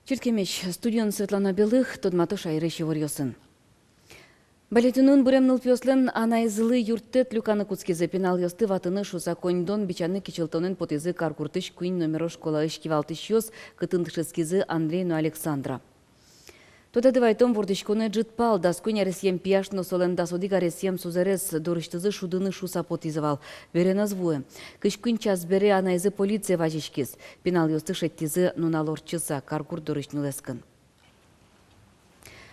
Черкемеш студион Светлана Белых, Тодмато Шайры Шеворьосын. Балетинун буремныл пёслен анайзылы юрттет люканы куцкизе пенал ёсты ватыны шуса коньдон бичаны кичилтонен потезы каркуртыш куин номеро школа ишкивалтыш ёс кытындышескизы Андрею Александра. Тода девайтом вордышконе джитпал, даскуня ресьем пияшно солен дасодига ресьем сузерес дорыштызы шудыны шуса потизывал. Верена звуе. Кышкун час бере анайзы полиция важишкиз. Пенал ёсты шеттизы нуналорчыса каркур дорышнылескын.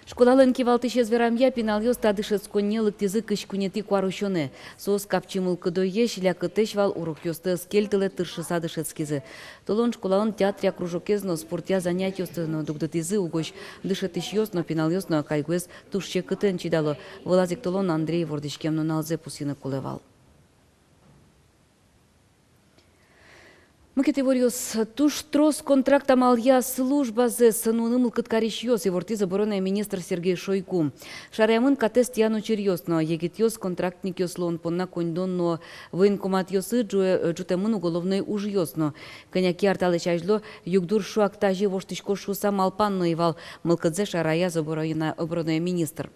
Школалын кивалтыше зверамья пенал ёс тадышес коннелык тизы кышкунети куарушоне. Сос капчимыл кыдойе шилякытеш вал урук ёсты скельтыле тыршыса дышецкизы. Толон школалын театря кружокезно спортя занять ёстыно дугдатизы угош дышетыш ёсно пенал ёсно кайгуэс тушче кытын чидало. Вылазик толон Андрей вордышкем налзе пусины кулевал. Мыкетевориос туш трос контракта малья служба зе сынуным кыткариш ёс и вортиз обороны министр Сергей Шойгу. Шариамын катест яну черьёсно, егет ёс контрактник ёслон понна коньдонно военкомат ёсы джутемын уголовной уж ёсно. Коняки арталы чажло югдур шуактажи воштышко шуса малпанно ивал мылкадзе шарая обороны министр.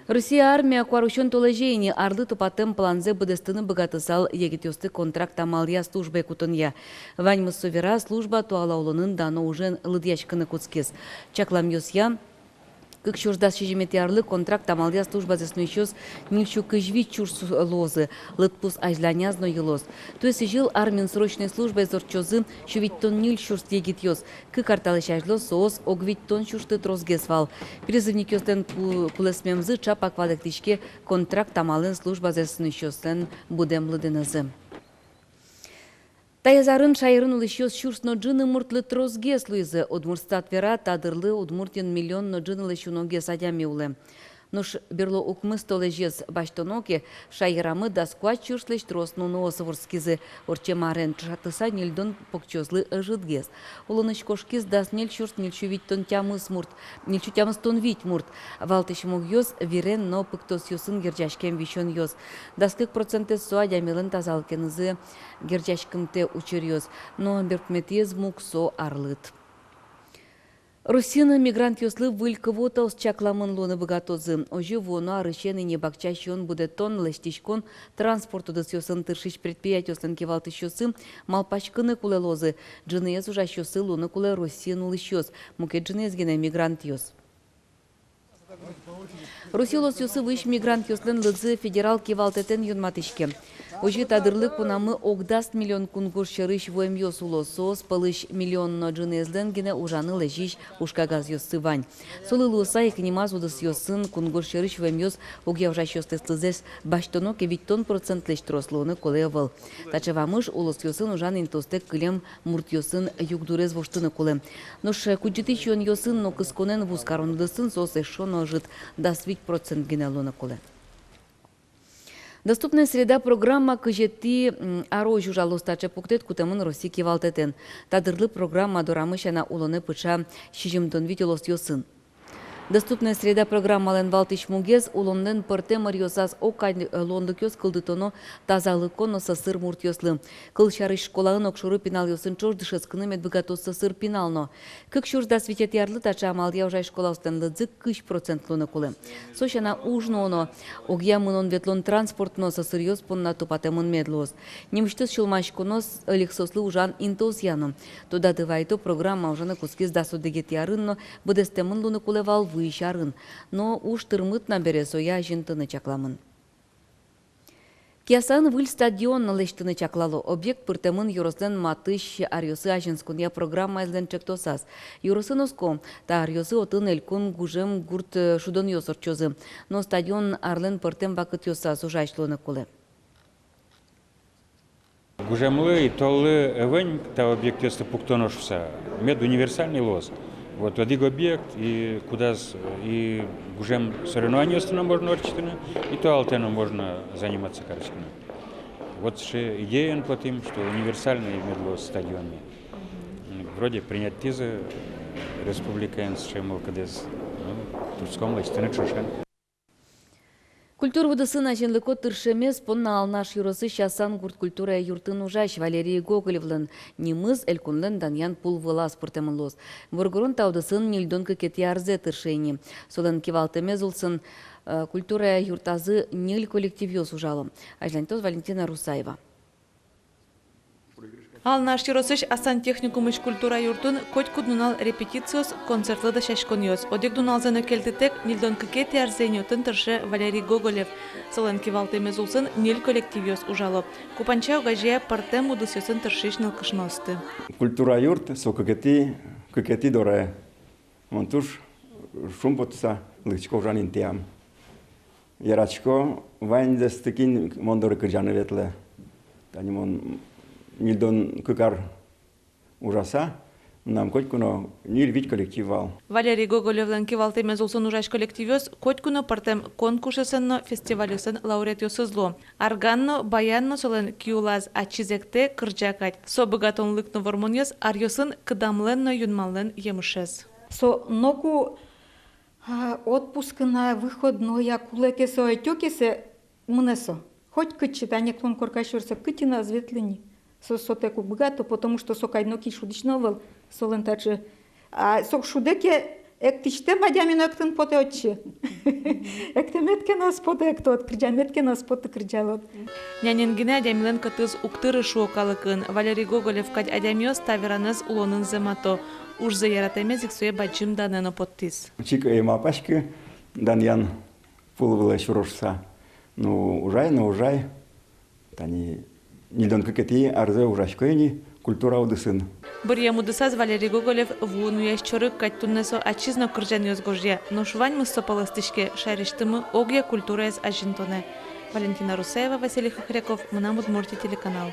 Россия армия куарушон толежейни арды тупатым планзе быдыстыны богатысал егетёсты контракт амалия службы кутынья. Вань совера служба туалаулынын дано ужен лыдьячкыны куцкес. Чаклам ёсья как чуждас шижеметиарлы контракт амалия служба заснующёс нильчу кыжви чурс лозы, лытпус ажлянязно елоз. То есть жил армин срочной службой зорчозы шувиттон нильчурс егетёс, как арталыш ажло соос огвиттон чурсты трозгесвал. Призывник ёстен кулесмемзы чапак вадактичке контракт амалын служба заснующёстен будем лыдынызы. Таязарын шайрын улышёс шурсно джины муртлы трозгес луизы, удмурстат вера тадырлы удмуртин миллионно джинылы шуноге садями улы. Нуш берло укмыс толежез баштоноке шайрамы дасква чурслыш тросну ноосоворскизы, орче марен чатыса нильдон покчозлы ыжыдгез. Улыныш кошкиз дас ниль чурс нильчу виттон тямыс мурт, нильчу тямыс тон вить мурт. Валтыш мог ёс вирен но пыктос ёсын герджашкем вишон ёс. Даскык процентес суадямилын тазалкенызы герджашкымте учер ёс, но беркметез мук со арлыт. Русина мигрант ёслы выльковота с чакламын луны богатозы. Ожи воно арышены не бакчащон будет тон лештичкон транспорту дыс ёсын тыршич предприятиёслын кевалтыш ёсы малпачкыны куле лозы. Джыныз ужаш ёсы луны куле Русину лыщёс. Муке джыныз гене мигрант ёс. Русилос ёсы выш мигрант ёслын лыдзы федерал кевалтетен юнматышке. Ожи тадырлык пунамы огдаст миллион кунгуш шырыш воем ёс улосос, пылыш миллион но джынезлен гене ужаны лежиш ушкагаз ёсы вань. Солы луса и книмаз удыс ёсын кунгуш шырыш воем ёс огъявжаш ёстес лызес баштоно кевиттон процент леш трослоны коле выл. Тачевамыш улос ёсын ужан интостек кылем мурт ёсын югдурез воштыны коле. Нош куджитыш ён ёсын но кысконен вускарон дысын сос эшоно жит дасвить процент гене лоны коле. Доступная среда программа кыжети аро жужалостача пуктет кутамын России кивалтетен. Тадырлы программа дорамышана улыны пыча шижимдон витилос ёсын. Доступная среда программален валтыш мугез улоннен пыртемыр ёсас окай лондык ёс кылдытоно тазалыконо сасыр мурт ёслы. Кыл шарыш школалын окшуры пинал ёсын чождышес кынымет богатос сасыр пинално. Кык шурда свитет ярлы тача амалдия ужай школа устен лыдзык кыш процент луны кулы. Сошана ужноно огья мынон ветлон транспортно сасыр ёс понна тупатемын медлос. Немштыс шулмашконос элексослы ужан интос яным. Туда дывайто программа ужаны кускиз дасу дегет ярынно быдестемын луны кулевал вышарын, но уж тырмыт набере соя жинтыны чакламын. Киясан выль стадион лештыны чаклало. Объект пыртемын юрослен матыш арьосы ажинскуния программа излен чектосас. Юросы носком, та арьосы отын элькун гужем гурт шудон йосорчозы. Но стадион арлен пыртем бакыт йосас ужашлоны куле. Гужемлы и толлы эвень та объект ёсты пуктоношуса. Мед универсальный лоз. Вот один объект, и куда и гужем соревнования можно орчитаны, и то алтеном можно заниматься корочками. Вот же идея платим, что универсальный медло стадионный. Вроде принять тизы республиканс, чем кадес, турском лечтаны чушен. Культур выдысын аженлыко тыршемес понна алнаш юросы шасан гурт культура юртын ужаш Валерий Гоголевлын немыз элькунлен даньян пул вылас пыртемылос. Вургурун таудысын нильдон кекет ярзе тыршейни. Солен кивалтемез улсын культура юртазы ниль коллективиос ужалым. Ажлантоз Валентина Русаева. Ал наш юросыш асан техникумыш культура юртун коть куднунал репетициос концертлы да шашкониос. Одек дуналзаны келтетек нильдон кекет ярзеньотын тырше Валерий Гоголев. Солен кивалтемез улсын ниль коллективиос ужалып. Купанча угажия партем удысёсын тыршиш нылкышносты. Культура юрт со кекети доре. Монтуш шумпотса лычко жанин тям. Ярачко вайндес такин мондоры кыржаны ветле. Тани мон нильдон кыкар ужаса. Нам котькуно ниль вить коллективал. Валерий Гоголевлен кивалтемез улсын ужаш коллективиос котькуно партем конкурсысынно фестивалюсын лауреатиосызло. Арганно, баянно солен киулаз ачизекте кырджакать. Собыгатонлыкно вормоньос арьосын кыдамленно юнмаллен емышез. Со много отпуск на выходной, кулеке со отёкесе мнесо. Хоть кычитание клон коркашурса кытина зветлени. Со теку богато, потому что со кайноки шудичновал, солен таче. А со шудеке ектичте бадямино ектен поте отче. Ектеметке нас поте екто от крджаметке нас поте крджалот. Нянингине адямилен катыз уктыры шуокалыкын. Валерий Гоголев кать адямиос тавераныз улонын земато. Уж за яратемезик суе баджим данено подтис. Чика и мапашки даньян пулвала шурошса. Ну ужай. Тани нильдон кекети арзе ужашкоени культура удысын. Бір емудысаз Валерий Гоголев вуну ящорык кать туннесо ачизно кырджаниос гожья. Но швань мы сопаластышке шариштымы огья культура из ажинтоне. Валентина Русаева, Василий Хохряков, Мунам Удмуртия, телеканал.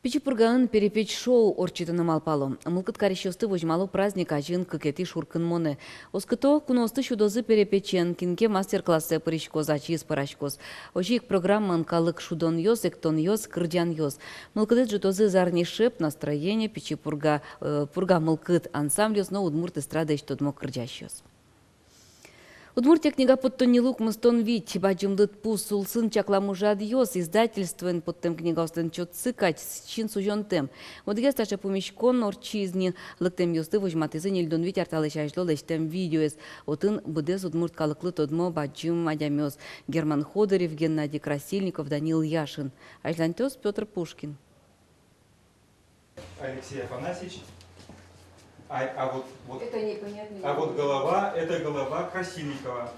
Пичипурган перепечь шоу орчитыны малпало. Мылкыт карещосты возьмало праздник ажин кыкети шуркын моне. Оскыто куносты шудозы перепечен кинке мастер-классы паричкоз ачиз парачкоз. Ожик программан калык шудон йоз, эктон йоз, кырдян йоз. Мылкыт жутозы зарни шеп, настроение, пичипурга мылкыт ансамбль йоз, но удмурт эстрада ищтодмо кырдящ йоз. Удмуртия книга подтонилук мыстон вить, баджымдыт пус улсын чакламужад йос, издательствен подтем книга остен чот цыкать, чин сужонтем. Одге стача помещкон орчизни, лыктем йосты вожматызын ильдон вить арталы шажло лештем видеоес. Отын быдез удмурт калыклы тодмо баджым адямёс. Герман Ходорев, Геннадий Красильников, Данил Яшин. Ажлантёс Петр Пушкин. Алексей Афанасьевич. А Это непонятно. а вот голова, это голова Красильникова.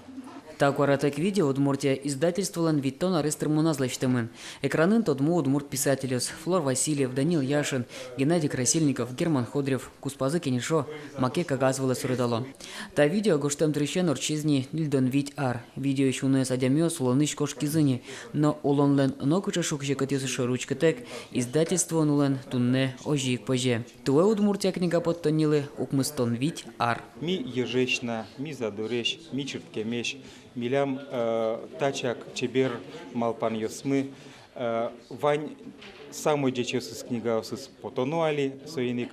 Так оратек видео Удмуртия издательстволан Виттон арестр муназлачтымын. Экранын тодму Удмурт писателес Флор Васильев, Данил Яшин, Геннадий Красильников, Герман Ходорев, Куспазы Кенешо, Маке Кагазвала сурыдало. Та видео гоштем трещен орчизни Нильдон Вить Ар. Видео еще унес адямёс улоныш кошкизыни, но улонлен нокуча шукче катюсыша ручкатек издательство нулен тунне ожик поже. Туэ Удмуртия книга подтонилы укмыстон Вить Ар. Ми ежечна, ми задуреш, ми черткемеш, милям тачак чебер малпан йосмы, вань самой дечесыз книгаусыз потонуали соиник,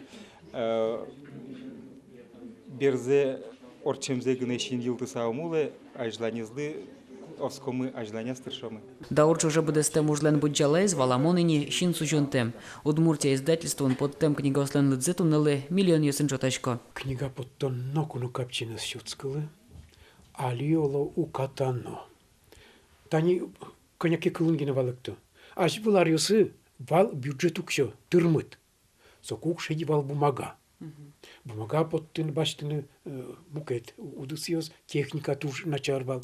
берзе орчемзе гнешин йылты саумулы, ажланезлы оскомы ажланястыршомы. Да орчо будесте мужлен буджалез валамонині шин сужонтем. Удмуртия издательствон подтем книга ослен лыдзету неле миллион йосынчотачко. Книга подтон нокуну капчина сюцкалы, алиоло укатано. Тани коняки кылынгина валыкты. Аж был арьосы вал бюджет укшо, тырмыт. Сокук шеди вал бумага. Бумага подтын баштыны мукет удысьёс, техника туж начарвал.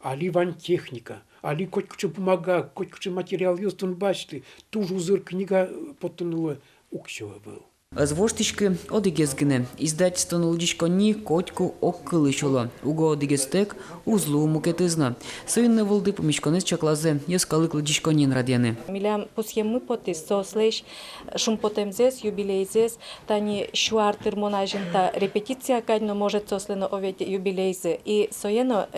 Али вань техника, али котькуча бумага, котькуча материал ёстын башты, туж узыр книга подтынула укшо был. Звоштички одигезгіне. Издательство нулдичко ни котьку оккылышоло. Уго одигестек узлу мукетызна. Сыйынны вылды помешконез чаклазе, ескалык лыдичко нин радяны. Милям посьемы потис сослеш шумпотемзес юбилейзес тани шуартыр монажинта репетиция кадно может сослено овет юбилейзе и соено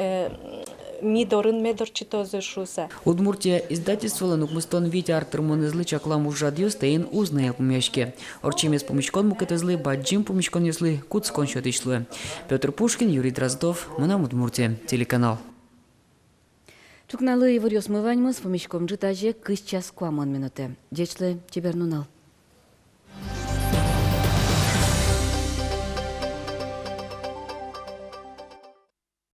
мидорын медорчитозы шуса. Удмуртия издательство укмыстон Вить Артыр монезлы чаклам ужадьё стейн узнаял помешке. Орчимес помешкон мукетезлы, баджим помешкон юслы, куцкон счетычлы. Петр Пушкин, Юрий Дроздов, Мунам Удмуртия, телеканал. Чукналы и вырьос мываньмыз, фомичком джитаже, кыш час куамон минуте. Дечле, чебернунал.